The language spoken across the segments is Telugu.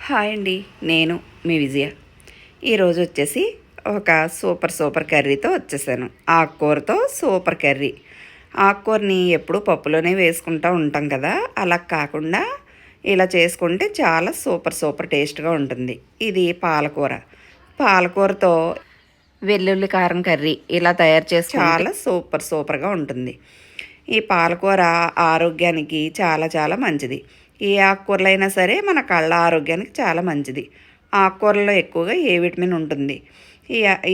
హాయ్ అండి, నేను మీ విజయ. ఈరోజు వచ్చేసి ఒక సూపర్ కర్రీతో వచ్చేసాను. ఆకుకూరతో సూపర్ కర్రీ. ఆకుకూరని ఎప్పుడూ పప్పులోనే వేసుకుంటూ ఉంటాం కదా, అలా కాకుండా ఇలా చేసుకుంటే చాలా సూపర్ టేస్ట్గా ఉంటుంది. ఇది పాలకూరతో వెల్లుల్లి కారం కర్రీ ఇలా తయారు చేసి చాలా సూపర్గా ఉంటుంది. ఈ పాలకూర ఆరోగ్యానికి చాలా మంచిది. ఏ ఆకుకూరలైనా సరే మన కళ్ళ ఆరోగ్యానికి చాలా మంచిది. ఆకుకూరలో ఎక్కువగా ఏ విటమిన్ ఉంటుంది.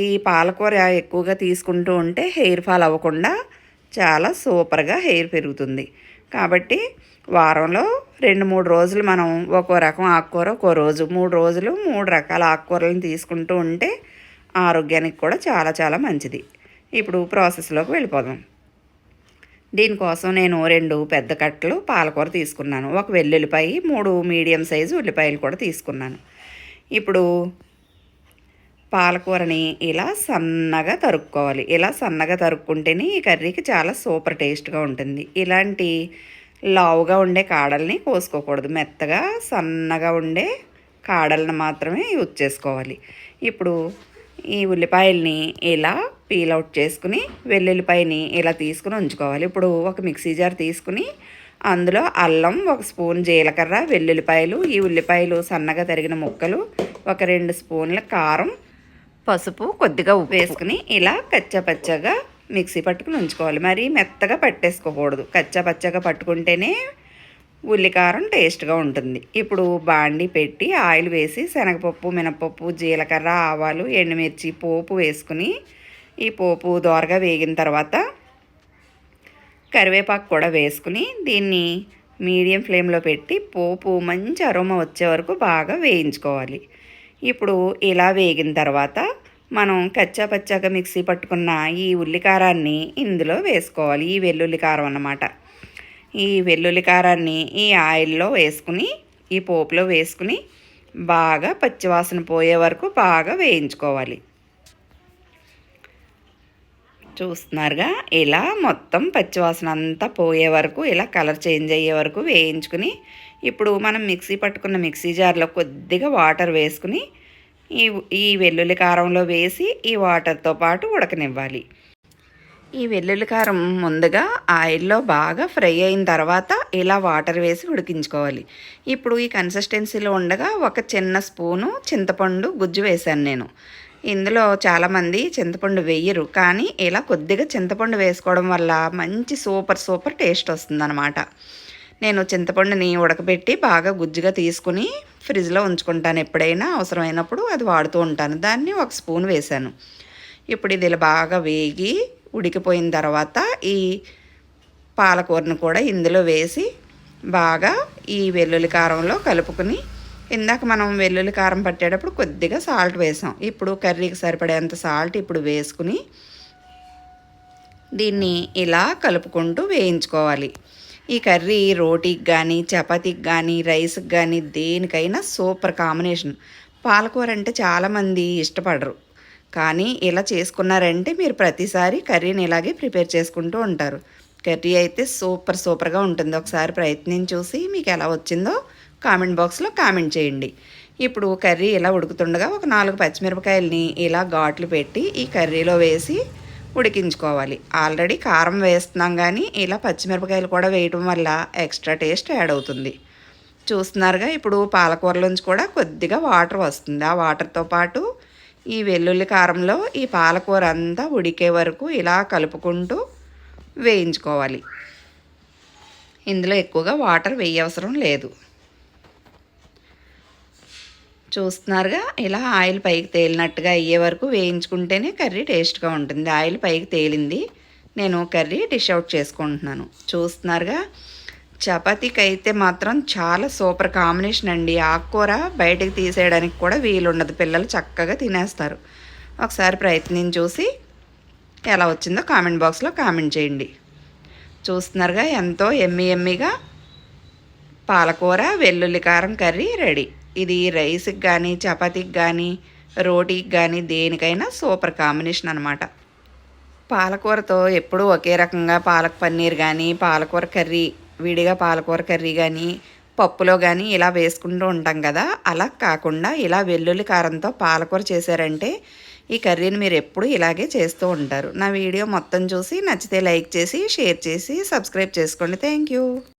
ఈ పాలకూర ఎక్కువగా తీసుకుంటూ ఉంటే హెయిర్ ఫాల్ అవ్వకుండా చాలా సూపర్గా హెయిర్ పెరుగుతుంది. కాబట్టి వారంలో 2-3 రోజులు మనం ఒక్కో రకం ఆకుకూర ఒక్కో రోజు 3 రోజులు 3 రకాల ఆకుకూరలను తీసుకుంటూ ఉంటే ఆరోగ్యానికి కూడా చాలా మంచిది. ఇప్పుడు ప్రాసెస్లోకి వెళ్ళిపోదాం. దీనికోసం నేను 2 పెద్ద కట్టలు పాలకూర తీసుకున్నాను. ఒక వెల్లుల్లిపాయ, 3 మీడియం సైజు ఉల్లిపాయలు కూడా తీసుకున్నాను. ఇప్పుడు పాలకూరని ఇలా సన్నగా తరుక్కోవాలి. ఇలా సన్నగా తరుక్కుంటేనే ఈ కర్రీకి చాలా సూపర్ టేస్ట్గా ఉంటుంది. ఇలాంటి లావుగా ఉండే కాడల్ని కోసుకోకూడదు. మెత్తగా సన్నగా ఉండే కాడలను మాత్రమే యూజ్ చేసుకోవాలి. ఇప్పుడు ఈ ఉల్లిపాయల్ని ఇలా పీల్ అవుట్ చేసుకుని వెల్లుల్లిపాయని ఇలా తీసుకుని ఉంచుకోవాలి. ఇప్పుడు ఒక మిక్సీ జార్ తీసుకుని అందులో అల్లం, 1 స్పూన్ జీలకర్ర, వెల్లుల్లిపాయలు, ఈ ఉల్లిపాయలు సన్నగా తరిగిన ముక్కలు, ఒక 2 స్పూన్ల కారం, పసుపు, కొద్దిగా ఉప్పు వేసుకుని ఇలా కచ్చాపచ్చాగా మిక్సీ పట్టుకుని ఉంచుకోవాలి. మరీ మెత్తగా పట్టేసుకోకూడదు. కచ్చాపచ్చాగా పట్టుకుంటేనే ఉల్లికారం టేస్ట్గా ఉంటుంది. ఇప్పుడు బాండి పెట్టి ఆయిల్ వేసి శనగపప్పు, మినపప్పు, జీలకర్ర, ఆవాలు, ఎండుమిర్చి పోపు వేసుకుని ఈ పోపు దోరగా వేగిన తర్వాత కరివేపాకు కూడా వేసుకుని దీన్ని మీడియం ఫ్లేమ్లో పెట్టి పోపు మంచి అరోమా వచ్చే వరకు బాగా వేయించుకోవాలి. ఇప్పుడు ఇలా వేగిన తర్వాత మనం కచ్చాపచ్చాగా మిక్సీ పట్టుకున్న ఈ ఉల్లికారాన్ని ఇందులో వేసుకోవాలి. ఈ వెల్లుల్లి కారం అన్నమాట. ఈ వెల్లుల్లి కారాన్ని ఈ ఆయిల్లో వేసుకుని ఈ పోపులో వేసుకుని బాగా పచ్చివాసన పోయే వరకు బాగా వేయించుకోవాలి. చూస్తున్నారుగా, ఇలా మొత్తం పచ్చివాసన అంతా పోయే వరకు ఇలా కలర్ చేంజ్ అయ్యే వరకు వేయించుకుని ఇప్పుడు మనం మిక్సీ పట్టుకున్న మిక్సీ జార్లో కొద్దిగా వాటర్ వేసుకుని ఈ వెల్లుల్లి కారంలో వేసి ఈ వాటర్తో పాటు ఉడకనివ్వాలి. ఈ వెల్లుల్లి కారం ముందుగా ఆయిల్లో బాగా ఫ్రై అయిన తర్వాత ఇలా వాటర్ వేసి ఉడికించుకోవాలి. ఇప్పుడు ఈ కన్సిస్టెన్సీలో ఉండగా ఒక చిన్న స్పూను చింతపండు గుజ్జు వేశాను నేను. ఇందులో చాలామంది చింతపండు వేయరు, కానీ ఇలా కొద్దిగా చింతపండు వేసుకోవడం వల్ల మంచి సూపర్ టేస్ట్ వస్తుందన్నమాట. నేను చింతపండుని ఉడకబెట్టి బాగా గుజ్జుగా తీసుకుని ఫ్రిడ్జ్లో ఉంచుకుంటాను. ఎప్పుడైనా అవసరమైనప్పుడు అది వాడుతూ ఉంటాను. దాన్ని 1 స్పూన్ వేశాను. ఇప్పుడు ఇది ఇలా బాగా వేగి ఉడికిపోయిన తర్వాత ఈ పాలకూరను కూడా ఇందులో వేసి బాగా ఈ వెల్లుల్లి కారంలో కలుపుకుని, ఇందాక మనం వెల్లుల్లి కారం పట్టేటప్పుడు కొద్దిగా సాల్ట్ వేసాం. ఇప్పుడు కర్రీకి సరిపడేంత సాల్ట్ ఇప్పుడు వేసుకుని దీన్ని ఇలా కలుపుకుంటూ వేయించుకోవాలి. ఈ కర్రీ రోటీకి కానీ, చపాతీకి కానీ, రైస్కి కానీ దేనికైనా సూపర్ కాంబినేషన్. పాలకూర అంటే చాలామంది ఇష్టపడరు, కానీ ఇలా చేసుకున్నారంటే మీరు ప్రతిసారి కర్రీని ఇలాగే ప్రిపేర్ చేసుకుంటూ ఉంటారు. కర్రీ అయితే సూపర్గా ఉంటుంది. ఒకసారి ప్రయత్నించి చూసి మీకు ఎలా వచ్చిందో కామెంట్ బాక్స్లో కామెంట్ చేయండి. ఇప్పుడు కర్రీ ఇలా ఉడుకుతుండగా ఒక 4 పచ్చిమిరపకాయలని ఇలా ఘాట్లు పెట్టి ఈ కర్రీలో వేసి ఉడికించుకోవాలి. ఆల్రెడీ కారం వేస్తున్నాం, కానీ ఇలా పచ్చిమిరపకాయలు కూడా వేయడం వల్ల ఎక్స్ట్రా టేస్ట్ యాడ్ అవుతుంది. చూస్తున్నారుగా, ఇప్పుడు పాలకూరలోంచి కూడా కొద్దిగా వాటర్ వస్తుంది. ఆ వాటర్తో పాటు ఈ వెల్లుల్లి కారంలో ఈ పాలకూర అంతా ఉడికే వరకు ఇలా కలుపుకుంటూ వేయించుకోవాలి. ఇందులో ఎక్కువగా వాటర్ వేయవసరం లేదు. చూస్తున్నారుగా, ఇలా ఆయిల్ పైకి తేలినట్టుగా అయ్యే వరకు వేయించుకుంటేనే కర్రీ టేస్ట్గా ఉంటుంది. ఆయిల్ పైకి తేలింది, నేను కర్రీ డిష్ అవుట్ చేసుకుంటున్నాను. చూస్తున్నారుగా, చపాతీకి అయితే మాత్రం చాలా సూపర్ కాంబినేషన్ అండి. ఆకుకూర బయటకు తీసేయడానికి కూడా వీలుండదు, పిల్లలు చక్కగా తినేస్తారు. ఒకసారి ప్రయత్నించి చూసి ఎలా వచ్చిందో కామెంట్ బాక్స్లో కామెంట్ చేయండి. చూస్తున్నారుగా, ఎంతో ఎమ్మీగా పాలకూర వెల్లుల్లి కారం కర్రీ రెడీ. ఇది రైస్కి కానీ, చపాతీకి కానీ, రోటీకి కానీ దేనికైనా సూపర్ కాంబినేషన్ అనమాట. పాలకూరతో ఎప్పుడూ ఒకే రకంగా పాలక్ పన్నీర్ కానీ, పాలకూర కర్రీ విడిగా పాలకూర కర్రీ కానీ, పప్పులో కానీ ఇలా వేసుకుంటూ ఉంటాం కదా, అలా కాకుండా ఇలా వెల్లుల్లి కారంతో పాలకూర చేశారంటే ఈ కర్రీని మీరు ఎప్పుడు ఇలాగే చేస్తూ ఉంటారు. నా వీడియో మొత్తం చూసి నచ్చితే లైక్ చేసి, షేర్ చేసి, సబ్స్క్రైబ్ చేసుకోండి. Thank you.